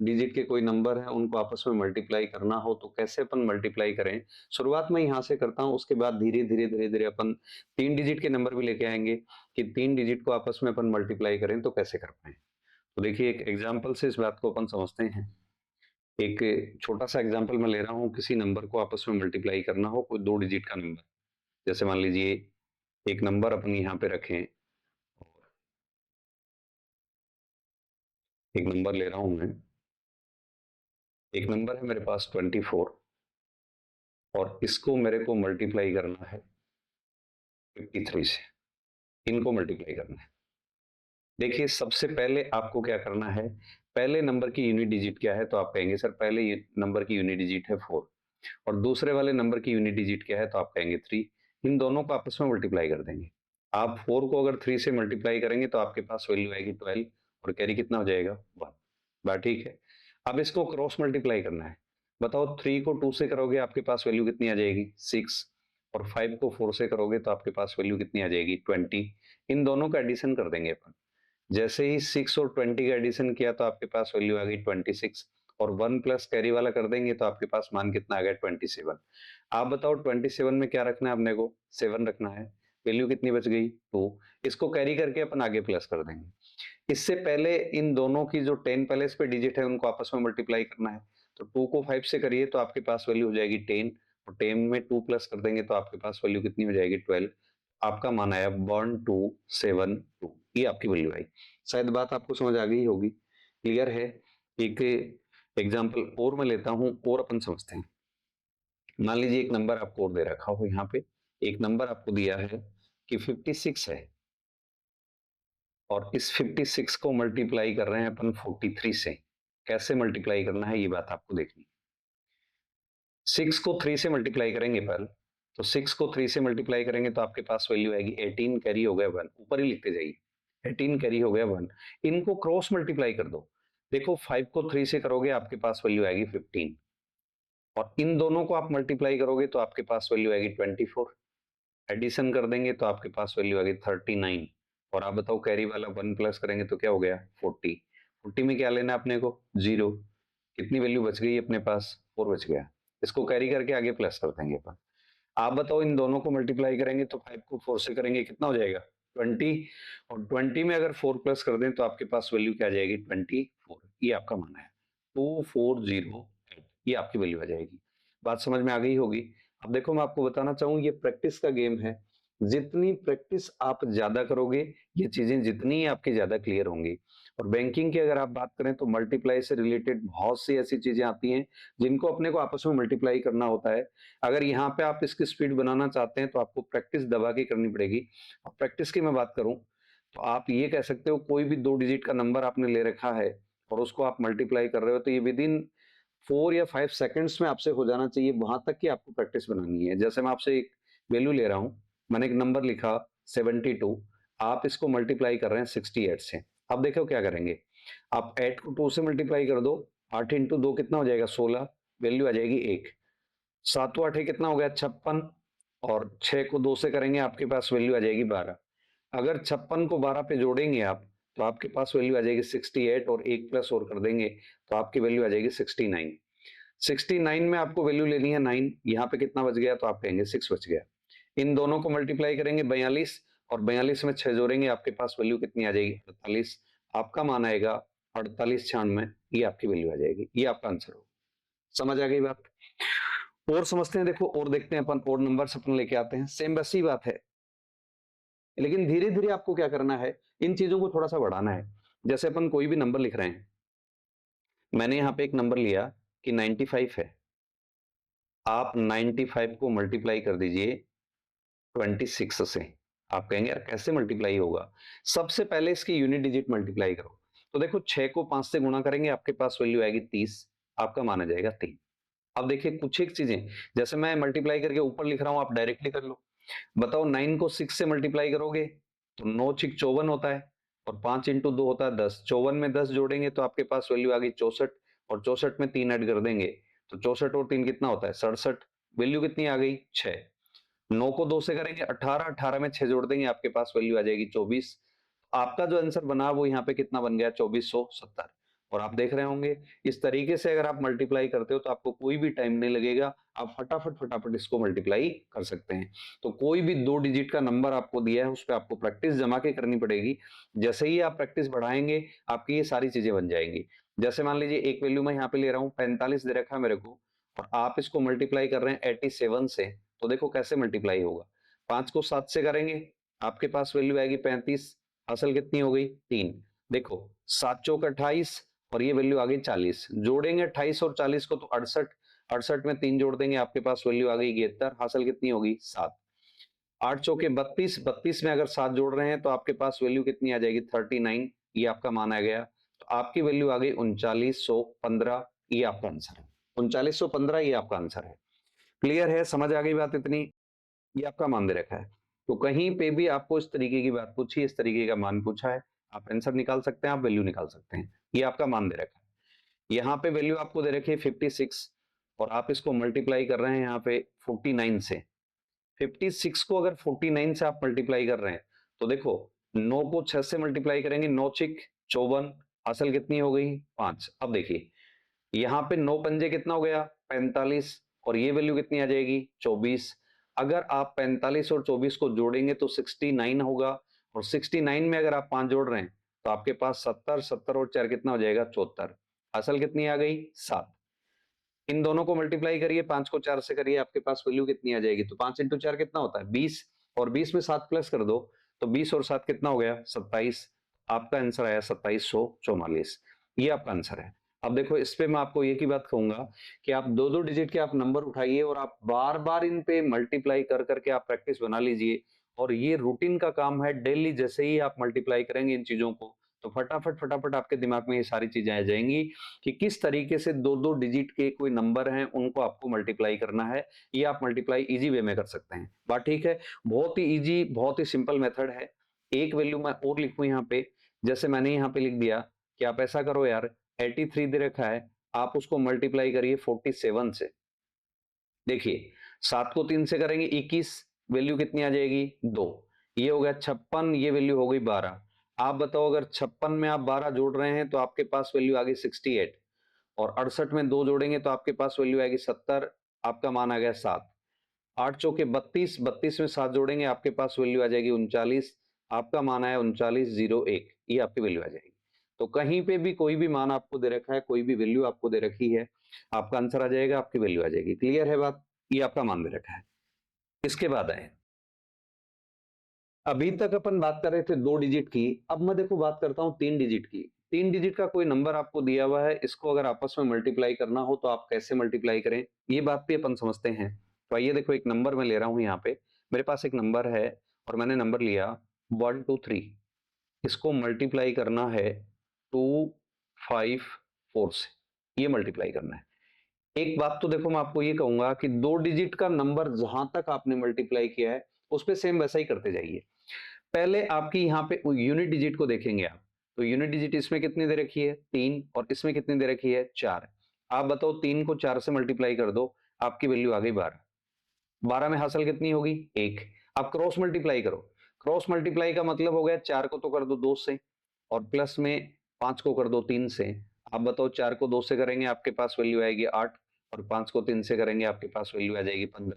Digit के कोई number है उनको आपस में मल्टीप्लाई करना हो तो कैसे अपन मल्टीप्लाई करें। शुरुआत में यहाँ से करता हूँ, उसके बाद धीरे धीरे धीरे धीरे अपन 3 डिजिट के नंबर भी लेके आएंगे कि 3 डिजिट को आपस में अपन मल्टीप्लाई करें तो कैसे कर पाए। तो देखिए एक एग्जाम्पल से इस बात को अपन समझते हैं। एक छोटा सा एग्जाम्पल मैं ले रहा हूँ, किसी नंबर को आपस में मल्टीप्लाई करना हो, कोई 2 डिजिट का नंबर। जैसे मान लीजिए एक नंबर अपन यहाँ पे रखें, एक नंबर ले रहा हूं मैं, एक नंबर है मेरे पास 24 और इसको मेरे को मल्टीप्लाई करना है 53 से, इनको मल्टीप्लाई करना है। देखिए सबसे पहले आपको क्या करना है, पहले नंबर की यूनिट डिजिट क्या है, तो आप कहेंगे सर पहले नंबर की यूनिट डिजिट है 4 और दूसरे वाले नंबर की यूनिट डिजिट क्या है, तो आप कहेंगे 3। इन दोनों को आपस में मल्टीप्लाई कर देंगे। आप 4 को अगर 3 से मल्टीप्लाई करेंगे तो आपके पास वैल्यू आएगी 12 और कैरी कितना हो जाएगा 1। बात ठीक है। अब इसको क्रॉस मल्टीप्लाई करना है। बताओ 3 को 2 से करोगे आपके पास वैल्यू कितनी आ जाएगी 6 और 5 को 4 से करोगे तो आपके पास वैल्यू कितनी आ जाएगी 20। इन दोनों का एडिशन कर देंगे अपन। जैसे ही 6 और 20 का एडिशन किया तो आपके पास वैल्यू आ गई 26 और 1 प्लस कैरी वाला कर देंगे तो आपके पास मान कितना आ गया 27। आप बताओ 27 में क्या रखना है अपने को, 7 रखना है। वैल्यू कितनी बच गई 2। इसको कैरी करके अपन आगे प्लस कर देंगे। इससे पहले इन दोनों की जो 10 पहले पे डिजिट है उनको आपस में मल्टीप्लाई करना है। तो 2 को 5 से करिए तो आपके पास वैल्यू हो जाएगी 10 और 10 में 2 प्लस कर देंगे तो आपके पास वैल्यू कितनी हो जाएगी 12। आपका मान आया 1272, ये आपकी वैल्यू आई। शायद बात आपको समझ आ गई होगी, क्लियर है। एक एग्जांपल और मैं लेता हूं और अपन समझते हैं। मान लीजिए एक नंबर आपको और दे रखा हो, यहाँ पे एक नंबर आपको दिया है कि 56 है और इस 56 को मल्टीप्लाई कर रहे हैं अपन 43 से। कैसे मल्टीप्लाई करना है ये बात आपको देखनी। 6 को 3 से मल्टीप्लाई करेंगे पहले, तो 6 को 3 से मल्टीप्लाई करेंगे तो आपके पास वैल्यू आएगी 18 कैरी हो गया 1, ऊपर ही लिखते जाइए 18 कैरी हो गया 1। इनको क्रॉस मल्टीप्लाई कर दो। देखो 5 को 3 से करोगे आपके पास वैल्यू आएगी 15 और इन दोनों को आप मल्टीप्लाई करोगे तो आपके पास वैल्यू आएगी 24। एडिशन कर देंगे तो आपके पास वैल्यू आ गई 39 और आप बताओ कैरी वाला 1 प्लस करेंगे तो क्या हो गया 40। 40 में क्या लेना है अपने को 0। कितनी वैल्यू बच गई अपने पास 4 बच गया। इसको कैरी करके आगे प्लस कर देंगे अपन। आप बताओ इन दोनों को मल्टीप्लाई करेंगे तो 5 को 4 से करेंगे कितना हो जाएगा 20 और 20 में अगर 4 प्लस कर दें तो आपके पास वैल्यू क्या आ जाएगी 24। ये आपका माना है 2408, ये आपकी वैल्यू आ जाएगी। बात समझ में आ गई होगी। अब देखो मैं आपको बताना चाहूँ ये प्रैक्टिस का गेम है। जितनी प्रैक्टिस आप ज्यादा करोगे ये चीजें जितनी आपकी ज्यादा क्लियर होंगी। और बैंकिंग की अगर आप बात करें तो मल्टीप्लाई से रिलेटेड बहुत सी ऐसी चीजें आती हैं जिनको अपने को आपस में मल्टीप्लाई करना होता है। अगर यहाँ पे आप इसकी स्पीड बनाना चाहते हैं तो आपको प्रैक्टिस दबा के करनी पड़ेगी। और प्रैक्टिस की मैं बात करूं तो आप ये कह सकते हो कोई भी 2 डिजिट का नंबर आपने ले रखा है और उसको आप मल्टीप्लाई कर रहे हो तो ये विद इन 4 या 5 सेकंड्स में आपसे हो जाना चाहिए। वहां तक की आपको प्रैक्टिस बनानी है। जैसे मैं आपसे एक वैल्यू ले रहा हूं, मैंने एक नंबर लिखा 72, आप इसको मल्टीप्लाई कर रहे हैं 68 से। अब देखो क्या करेंगे, आप 8 को 2 से मल्टीप्लाई कर दो, 8 इंटू 2 कितना हो जाएगा 16, वैल्यू आ जाएगी 1। 7 8 कितना हो गया 56 और 6 को 2 से करेंगे आपके पास वैल्यू आ जाएगी 12। अगर 56 को 12 पे जोड़ेंगे आप तो आपके पास वैल्यू आ जाएगी 68 और 1 प्लस और कर देंगे तो आपकी वैल्यू आ जाएगी 69। 69 में आपको वैल्यू लेनी है 9, यहाँ पे कितना बच गया तो आप कहेंगे 6 बच गया। इन दोनों को मल्टीप्लाई करेंगे 42 और 42 में 6 जोड़ेंगे आपके पास वैल्यू कितनी आ जाएगी 48। आपका मान आएगा 48 96, ये आपकी वैल्यू आ जाएगी। ये आपका आंसर हो। समझ आ गई बात। और समझते हैं, देखो और देखते हैं अपन, और नंबर अपन लेके आते हैं। सेम वैसी बात है लेकिन धीरे धीरे आपको क्या करना है, इन चीजों को थोड़ा सा बढ़ाना है। जैसे अपन कोई भी नंबर लिख रहे हैं, मैंने यहाँ पे एक नंबर लिया कि 95 है। आप 95 को मल्टीप्लाई कर दीजिए 26 से। आप कहेंगे यार कैसे मल्टीप्लाई होगा, सबसे पहले इसकी यूनिट डिजिट मल्टीप्लाई करो। तो देखो 6 को 5 से गुणा करेंगे आपके पास वैल्यू आएगी 30, आपका माना जाएगा 3। अब देखिए कुछ एक चीजें, जैसे मैं मल्टीप्लाई करके ऊपर लिख रहा हूं आप डायरेक्टली कर लो। बताओ 9 को 6 से मल्टीप्लाई करोगे तो 9 6 54 होता है और 5 इंटू 2 होता है 10। 54 में 10 जोड़ेंगे तो आपके पास वैल्यू आ गई 64 और 64 में 3 ऐड कर देंगे तो 64 और 3 कितना होता है 67। वैल्यू कितनी आ गई 6। 9 को 2 से करेंगे 18, 18 में 6 जोड़ देंगे आपके पास वैल्यू आ जाएगी 24। आपका जो आंसर बना वो यहाँ पे कितना बन गया 2470। और आप देख रहे होंगे इस तरीके से अगर आप मल्टीप्लाई करते हो तो आपको कोई भी टाइम नहीं लगेगा, आप फटाफट फटाफट इसको मल्टीप्लाई कर सकते हैं। तो कोई भी 2 डिजिट का नंबर आपको दिया है उस पे आपको प्रैक्टिस जमा के करनी पड़ेगी। जैसे ही आप प्रैक्टिस बढ़ाएंगे आपकी ये सारी चीजें बन जाएंगी। जैसे मान लीजिए एक वैल्यू मैं यहाँ पे ले रहा हूँ 45 दे रखा है मेरे को, और आप इसको मल्टीप्लाई कर रहे हैं 87 से, तो देखो कैसे मल्टीप्लाई होगा। 5 को 7 से करेंगे आपके पास वैल्यू आएगी 35, असल कितनी हो गई 3। देखो 7 चौक 28 और ये वैल्यू आ गई 40, जोड़ेंगे 28 और 40 को तो 68, 68 में 3 जोड़ देंगे आपके पास वैल्यू आ गई 73, हासिल कितनी होगी 7। 8 चौके 32, 32 में अगर 7 जोड़ रहे हैं तो आपके पास वैल्यू कितनी आ जाएगी 39, ये आपका मान आ गया। तो आपकी वैल्यू आ गई 3915, ये आपका आंसर है 3915, ये आपका आंसर है। क्लियर है, समझ आ गई बात इतनी? ये आपका मान दे रखा है। तो कहीं पे भी आपको इस तरीके की बात पूछी, इस तरीके का मान पूछा है, आप आंसर निकाल सकते हैं, आप वैल्यू निकाल सकते हैं। ये आपका मान दे रखा है। यहाँ पे वैल्यू आपको दे रखी है 56 और आप इसको मल्टीप्लाई कर रहे हैं यहाँ पे 49 से। 56 को अगर 49 से आप मल्टीप्लाई कर रहे हैं तो देखो 9 को 6 से मल्टीप्लाई करेंगे, 9 चिक 54, असल कितनी हो गई 5। अब देखिए यहाँ पे 9 पंजे कितना हो गया 45, और ये वैल्यू कितनी आ जाएगी 24। अगर आप 45 और 24 को जोड़ेंगे तो 69 होगा, और 69 में अगर आप 5 जोड़ रहे हैं तो आपके पास 70, 70 और 4 कितना हो जाएगा 74, असल कितनी आ गई 7। इन दोनों को मल्टीप्लाई करिए, 5 को 4 से करिए, आपके पास वैल्यू कितनी आ जाएगी, तो 5 इंटू 4 कितना होता है 20, और 20 में 7 प्लस कर दो तो 20 और 7 कितना हो गया 27। आपका आंसर आया 2744, ये आपका आंसर है। अब देखो इस पे मैं आपको एक ही बात कहूंगा कि आप 2-2 डिजिट के आप नंबर उठाइए और आप बार बार इन पे मल्टीप्लाई कर करके आप प्रैक्टिस बना लीजिए, और ये रूटीन का काम है। डेली जैसे ही आप मल्टीप्लाई करेंगे इन चीजों को तो फटाफट फटाफट आपके दिमाग में ये सारी चीजें आ जाएंगी कि किस तरीके से 2-2 डिजिट के कोई नंबर हैं उनको आपको मल्टीप्लाई करना है। ये आप मल्टीप्लाई इजी वे में कर सकते हैं, बात ठीक है। बहुत ही इजी, बहुत ही सिंपल मेथड है। एक वैल्यू मैं और लिखूं यहाँ पे, जैसे मैंने यहाँ पे लिख दिया कि आप ऐसा करो यार, 83 दे रखा है, आप उसको मल्टीप्लाई करिए 47 से। देखिए 7 को 3 से करेंगे 21, वैल्यू कितनी आ जाएगी 2, ये हो गया 56, ये वैल्यू हो गई 12। आप बताओ अगर 56 में आप 12 जोड़ रहे हैं तो आपके पास वैल्यू आ गई 68, और 68 में 2 जोड़ेंगे तो आपके पास वैल्यू आएगी 70, आपका मान आ गया 7। 8 चौके 32, 32 में 7 जोड़ेंगे आपके पास वैल्यू आ जाएगी 39, आपका मान आया 3901, ये आपकी वैल्यू आ जाएगी। तो कहीं पे भी कोई भी मान आपको दे रखा है, कोई भी वैल्यू आपको दे रखी है, आपका आंसर आ जाएगा, आपकी वैल्यू आ जाएगी। क्लियर है बात? ये आपका मान दे रखा है। इसके बाद आए, अभी तक अपन बात कर रहे थे 2 डिजिट की, अब मैं देखो बात करता हूं 3 डिजिट की। 3 डिजिट का कोई नंबर आपको दिया हुआ है, इसको अगर आपस में मल्टीप्लाई करना हो तो आप कैसे मल्टीप्लाई करें, ये बात भी अपन समझते हैं। तो आइए देखो, एक नंबर मैं ले रहा हूं यहाँ पे, मेरे पास एक नंबर है और मैंने नंबर लिया 123, इसको मल्टीप्लाई करना है 254 से, ये मल्टीप्लाई करना है। एक बात तो देखो मैं आपको ये कहूंगा कि 2 डिजिट का नंबर जहां तक आपने मल्टीप्लाई किया है उस पे सेम वैसा ही करते जाइए। पहले आपकी यहाँ पे यूनिट डिजिट को देखेंगे आप, तो यूनिट डिजिट इसमें कितनी दे रखी है 3, और इसमें कितनी दे रखी है 4। आप बताओ 3 को 4 से मल्टीप्लाई कर दो, आपकी वैल्यू आ गई 12। 12 में हासिल कितनी होगी 1। आप क्रॉस मल्टीप्लाई करो, क्रॉस मल्टीप्लाई का मतलब हो गया 4 को तो कर दो 2 से, और प्लस में 5 को कर दो 3 से। आप बताओ 4 को 2 से करेंगे आपके पास वैल्यू आएगी 8, और 5 को 3 से करेंगे आपके पास वैल्यू आ जाएगी 15।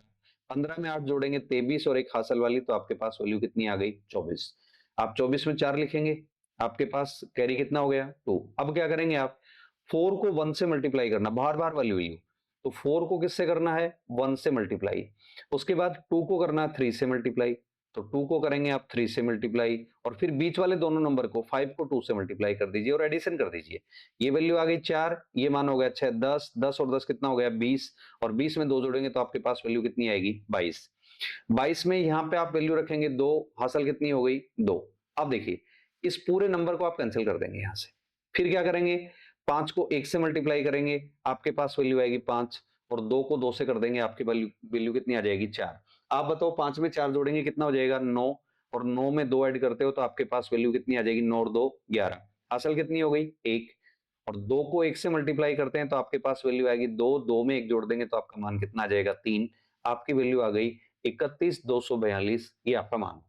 15 में 8 जोड़ेंगे 23, और एक हासिल वाली, तो आपके पास वैल्यू कितनी आ गई 24। आप 24 में 4 लिखेंगे, आपके पास कैरी कितना हो गया 2। अब क्या करेंगे आप, 4 को 1 से मल्टीप्लाई करना, बार बार वाली वैल्यू, तो 4 को किससे करना है 1 से मल्टीप्लाई। उसके बाद 2 को करना है 3 से मल्टीप्लाई, तो 2 को करेंगे आप 3 से मल्टीप्लाई, और फिर बीच वाले दोनों नंबर को 5 को 2 से मल्टीप्लाई कर दीजिए और एडिशन कर दीजिए। ये वैल्यू आ गई 4, ये मान हो गया 6, 10, 10 और 10 कितना हो गया 20, और 20 में 2 जोड़ेंगे तो आपके पास वैल्यू कितनी आएगी 22। 22 में यहाँ पे आप वैल्यू रखेंगे 2, हासिल कितनी हो गई 2। अब देखिए इस पूरे नंबर को आप कैंसिल कर देंगे यहाँ से, फिर क्या करेंगे 5 को 1 से मल्टीप्लाई करेंगे, आपके पास वैल्यू आएगी 5, और 2 को 2 से कर देंगे, आपकी वैल्यू वैल्यू कितनी आ जाएगी 4। आप बताओ 5 में 4 जोड़ेंगे कितना हो जाएगा 9, और 9 में 2 ऐड करते हो तो आपके पास वैल्यू कितनी आ जाएगी 9 और 2 11, हासिल कितनी हो गई 1। और 2 को 1 से मल्टीप्लाई करते हैं तो आपके पास वैल्यू आएगी 2, 2 में 1 जोड़ देंगे तो आपका मान कितना आ जाएगा 3, आपकी वैल्यू आ गई 31,242, ये आपका मान।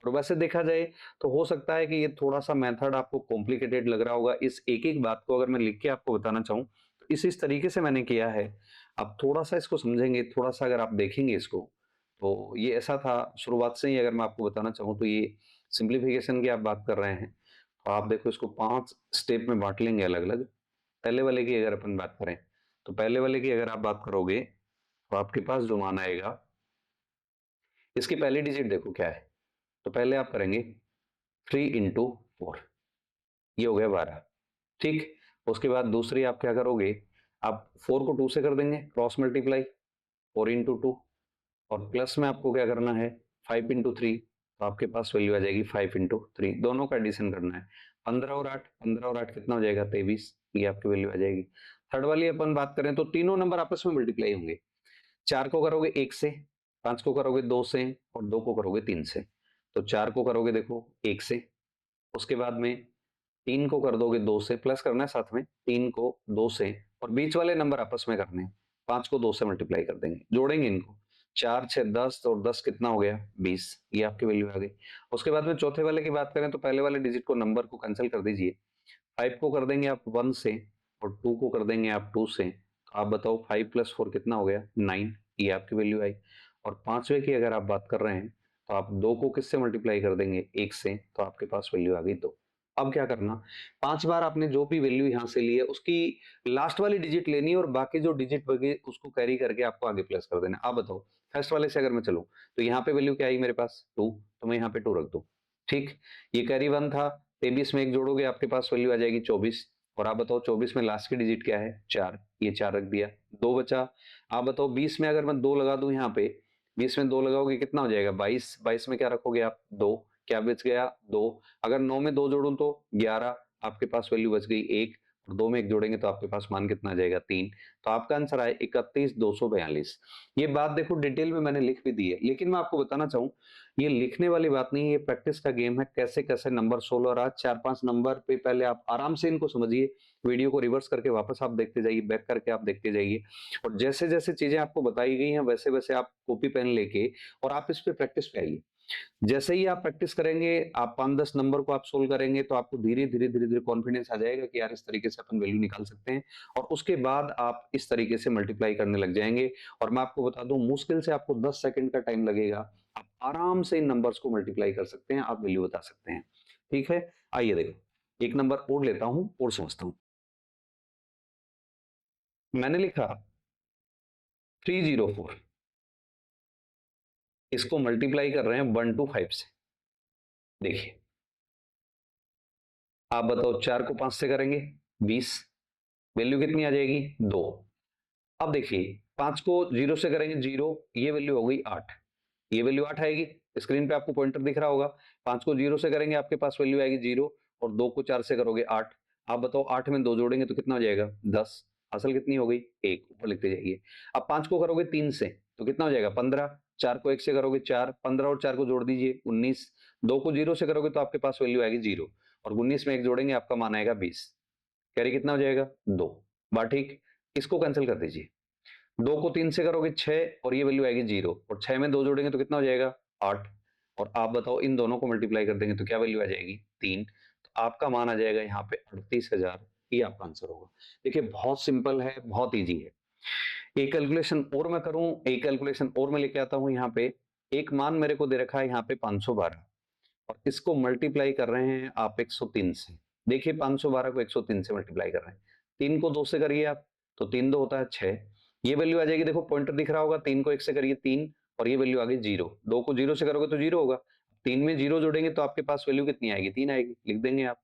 और वैसे देखा जाए तो हो सकता है कि ये थोड़ा सा मेथड आपको कॉम्प्लिकेटेड लग रहा होगा। इस एक एक बात को अगर मैं लिख के आपको बताना चाहूँ तो इस तरीके से मैंने किया है। आप थोड़ा सा इसको समझेंगे, थोड़ा सा अगर आप देखेंगे इसको, तो ये ऐसा था शुरुआत से ही। अगर मैं आपको बताना चाहूँ तो ये सिंप्लीफिकेशन की आप बात कर रहे हैं, तो आप देखो इसको 5 स्टेप में बांट लेंगे अलग अलग। पहले वाले की अगर अपन बात करें, तो पहले वाले की अगर आप बात करोगे तो आपके पास जो मान आएगा, इसकी पहली डिजिट देखो क्या है। तो पहले आप करेंगे 3 into 4, ये हो गया 12। ठीक, उसके बाद दूसरी आप क्या करोगे, आप 4 को 2 से कर देंगे, क्रॉस मल्टीप्लाई 4 into 2। और प्लस में आपको क्या करना है, 5 into 3, तो आपके पास वैल्यू आ जाएगी 5 into 3। दोनों का एडिशन करना है, 15 और 8 कितना हो जाएगा, 23। ये आपकी वैल्यू आ जाएगी। थर्ड वाली अपन बात करें तो तीनों नंबर आपस में मल्टीप्लाई होंगे। 4 को करोगे 1 से, 5 को करोगे 2 से, और 2 को करोगे 3 से। तो 4 को करोगे देखो 1 से, उसके बाद में 3 को कर दोगे 2 से, प्लस करना है साथ में, 3 को 2 से, और बीच वाले नंबर आपस में करने हैं। 5 को 2 से मल्टीप्लाई कर देंगे, जोड़ेंगे इनको, 4 6 10, और 10 कितना हो गया, 20। ये आपकी वैल्यू आ गई। उसके बाद में चौथे वाले की बात करें तो पहले वाले डिजिट को, नंबर को कैंसिल कर दीजिए। 5 को कर देंगे आप 1 से, और 2 को कर देंगे आप 2 से। तो आप बताओ 5 + 4 कितना हो गया, 9। ये आपकी वैल्यू आई। और पांचवे की अगर आप बात कर रहे हैं तो आप 2 को किससे मल्टीप्लाई कर देंगे, 1 से, तो आपके पास वैल्यू आ गई 2। अब क्या करना, 5 बार आपने जो भी वैल्यू यहां से ली है उसकी लास्ट वाली डिजिट लेनी है, और बाकी जो डिजिट बगे उसको कैरी करके आपको आगे प्लस कर देना। आप बताओ, फर्स्ट वाले से अगर मैं चलूं तो यहाँ पे वैल्यू क्या आई मेरे पास, 2, तो मैं यहाँ पे 2 रख दूं। ठीक, ये कैरी 1 था, 23 में 1 जोड़ोगे आपके पास वैल्यू आ जाएगी 24। और आप बताओ 24 में लास्ट की डिजिट क्या है, 4, ये 4 रख दिया, 2 बचा। आप बताओ 20 में अगर मैं 2 लगा दूं यहाँ पे, 20 में 2 लगाओगे कितना हो जाएगा, 22। 22 में क्या रखोगे आप, 2, क्या बच गया, 2। अगर 9 में 2 जोड़ूं तो 11, आपके पास वैल्यू बच गई 1, और 2 में 1 जोड़ेंगे तो आपके पास मान कितना आ जाएगा, 3। तो आपका आंसर आए 31,242। ये बात देखो डिटेल में मैंने लिख भी दी है, लेकिन मैं आपको बताना चाहूँ ये लिखने वाली बात नहीं है, ये प्रैक्टिस का गेम है। कैसे कैसे नंबर सोल्व, और आज 4-5 नंबर पे पहले आप आराम से इनको समझिए, वीडियो को रिवर्स करके वापस आप देखते जाइए, बैक करके आप देखते जाइए, और जैसे जैसे चीजें आपको बताई गई हैं वैसे वैसे आप कॉपी पेन लेके और आप इस पे प्रैक्टिस पे आइए। जैसे ही आप प्रैक्टिस करेंगे, आप 5-10 नंबर को आप सोल्व करेंगे, तो आपको धीरे धीरे धीरे धीरे कॉन्फिडेंस आ जाएगा कि यार इस तरीके से अपन वैल्यू निकाल सकते हैं। और उसके बाद आप इस तरीके से मल्टीप्लाई करने लग जाएंगे। और मैं आपको बता दूं, मुश्किल से आपको 10 सेकंड का टाइम लगेगा, आप आराम से इन नंबर्स को मल्टीप्लाई कर सकते हैं, आप वैल्यू बता सकते हैं। ठीक है, आइए देखो, एक नंबर और लेता हूं और समझता हूं। मैंने लिखा 304, इसको मल्टीप्लाई कर रहे हैं 1 to 5 से। देखिए, आप बताओ 4 को 5 से करेंगे 20, वैल्यू कितनी आ जाएगी, 2। अब देखिए, 5 को 0 से करेंगे 0, ये वैल्यू हो गई 8, ये वैल्यू 8 आएगी। स्क्रीन पे आपको पॉइंटर दिख रहा होगा। 5 को 0 से करेंगे आपके पास वैल्यू आएगी 0, और 2 को 4 से करोगे 8। आप बताओ 8 में 2 जोड़ेंगे तो कितना हो जाएगा, 10। असल कितनी हो गई, 1, ऊपर लिखते जाइए। अब 5 को करोगे 3 से तो कितना हो जाएगा, 15। 4 को 1 से करोगे 4, 15 और 4 को जोड़ दीजिए 19। 2 को 0 से करोगे तो आपके पास वैल्यू आएगी 0, और 19 में 1 जोड़ेंगे आपका मान आएगा 20। कैरी कितना हो जाएगा, 2 बार। ठीक, इसको कैंसिल कर दीजिए। 2 को 3 से करोगे 6, और ये वैल्यू आएगी 0, और 6 में 2 जोड़ेंगे तो कितना हो जाएगा, 8। और आप बताओ इन दोनों को मल्टीप्लाई कर देंगे तो क्या वैल्यू आ जाएगी, 3। तो आपका मान आ जाएगा यहाँ पे 38,000। ये आपका आंसर होगा। देखिए, बहुत सिंपल है, बहुत ईजी है। एक कैलकुलेशन और मैं करूं, एक कैलकुलेशन और मैं लेके आता हूं। यहाँ पे एक मान मेरे को दे रखा है यहाँ पे 512, और इसको मल्टीप्लाई कर रहे हैं आप 103 से। देखिए, 512 को 103 से मल्टीप्लाई कर रहे हैं। 3 को 2 से करिए आप, तो 3 2 होता है 6, ये वैल्यू आ जाएगी। देखो पॉइंटर दिख रहा होगा, 3 को 1 से करिए 3, और ये वैल्यू आ गई 0। 2 को 0 से करोगे तो 0 होगा, 3 में 0 जोड़ेंगे तो आपके पास वैल्यू कितनी आएगी, 3 आएगी, लिख देंगे आप।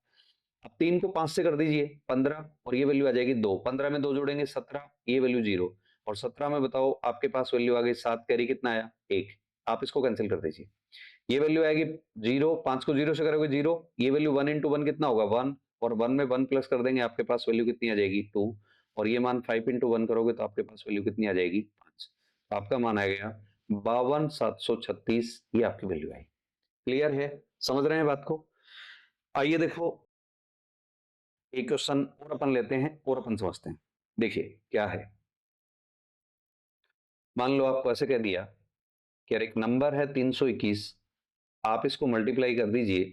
अब 3 को 5 से कर दीजिए 15, और ये वैल्यू आ जाएगी 2। 15 में 2 जोड़ेंगे 17, ये वैल्यू 0, और 17 में बताओ आपके पास वैल्यू आ गई 7, कैरी कितना आया, 1। आप इसको कैंसिल कर दीजिए, ये वैल्यू आएगी 0। 5 को 0 से करोगे 0, ये वैल्यू 1 into 1 कितना होगा, 1, और 1 में 1 प्लस कर देंगे आपके पास वैल्यू कितनी आ जाएगी, 2। और ये मान 5 into 1 करोगे तो आपके पास वैल्यू कितनी आ जाएगी, 5। तो आपका मान आ गया 52,736। ये आपकी वैल्यू आई। क्लियर है, समझ रहे हैं बात को। आइए देखो, एक क्वेश्चन और अपन लेते हैं और अपन समझते हैं। देखिए क्या है, मान लो आपको ऐसे कह दिया कि यार एक नंबर है 321, आप इसको मल्टीप्लाई कर दीजिए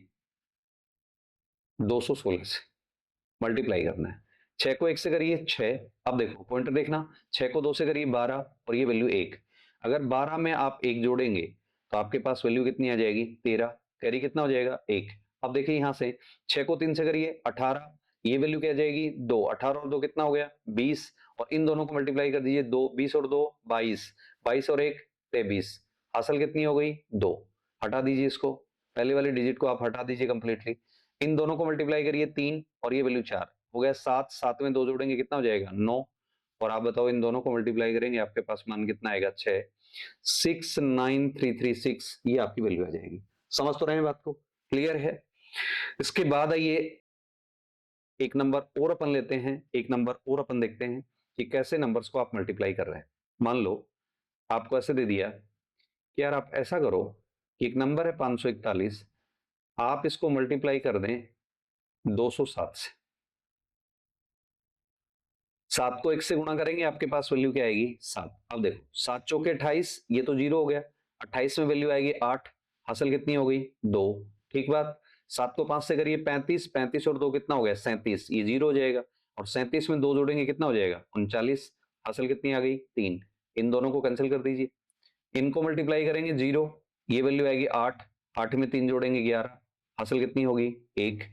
216 से, मल्टीप्लाई करना है। 6 को 1 से करिए 6, अब देखो पॉइंटर देखना, 6 को 2 से करिए 12 और ये वैल्यू 1। अगर 12 में आप 1 जोड़ेंगे तो आपके पास वैल्यू कितनी आ जाएगी 13, कैरी कितना हो जाएगा 1। अब देखिए यहां से 6 को 3 से करिए 18, ये वैल्यू क्या आ जाएगी 2, 18 और 2 कितना हो गया 20, और इन दोनों को मल्टीप्लाई कर दीजिए 2, 20 और 2 22, 22 और 1 23, हासिल कितनी हो गई 2। हटा दीजिए इसको, पहले वाली डिजिट को आप हटा दीजिए कंप्लीटली, इन दोनों को मल्टीप्लाई करिए 3 और ये वैल्यू 4 हो गया 7, 7 में 2 जोड़ेंगे कितना हो जाएगा 9, और आप बताओ इन दोनों को मल्टीप्लाई करेंगे आपके पास मान कितना आएगा 6, 69336, ये आपकी वैल्यू आ जाएगी। समझ तो रहे हैं बात को, क्लियर है। इसके बाद आइए एक नंबर और अपन लेते हैं, एक नंबर और अपन देखते हैं कि कैसे नंबर्स को आप मल्टीप्लाई कर रहे हैं। मान लो आपको ऐसे दे दिया कि यार आप ऐसा करो कि एक नंबर है 541, आप इसको मल्टीप्लाई कर दें 207 से, 7 को 1 से गुणा करेंगे आपके पास वैल्यू क्या आएगी 7। अब देखो 7 चौके 28, ये तो 0 हो गया, 28 में वैल्यू आएगी 8, हासिल कितनी हो गई 2, ठीक बात। 7 को 5 से करिए 35, 35 और 2 कितना हो गया 37, ये 0 हो जाएगा, और 37 में 2 जोड़ेंगे कितना हो जाएगा 39, हासिल कितनी आ गई 3। इन दोनों को कैंसिल कर दीजिए, इनको मल्टीप्लाई करेंगे 0, ये वैल्यू आएगी 8, 8 में 3 जोड़ेंगे 11, हासिल कितनी होगी 1,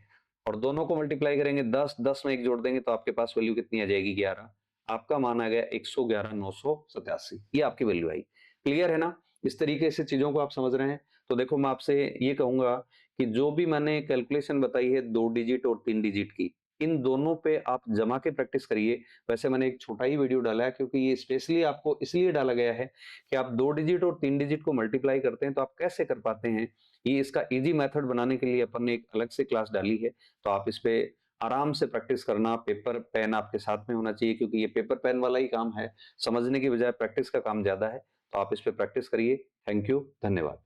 और दोनों को मल्टीप्लाई करेंगे 10, 10 में 1 जोड़ देंगे तो आपके पास वैल्यू कितनी आ जाएगी 11, आपका मान आ गया 111,987, ये आपकी वैल्यू आई। क्लियर है ना, इस तरीके से चीजों को आप समझ रहे हैं। तो देखो मैं आपसे ये कहूंगा कि जो भी मैंने कैलकुलेशन बताई है 2 डिजिट और 3 डिजिट की, इन दोनों पे आप जमा के प्रैक्टिस करिए। वैसे मैंने एक छोटा ही वीडियो डाला है क्योंकि ये स्पेशली आपको इसलिए डाला गया है कि आप 2 डिजिट और 3 डिजिट को मल्टीप्लाई करते हैं तो आप कैसे कर पाते हैं, ये इसका इजी मेथड बनाने के लिए अपन ने एक अलग से क्लास डाली है। तो आप इस पे आराम से प्रैक्टिस करना, पेपर पेन आपके साथ में होना चाहिए क्योंकि ये पेपर पेन वाला ही काम है, समझने की बजाय प्रैक्टिस का काम ज्यादा है। तो आप इस पे प्रैक्टिस करिए। थैंक यू, धन्यवाद।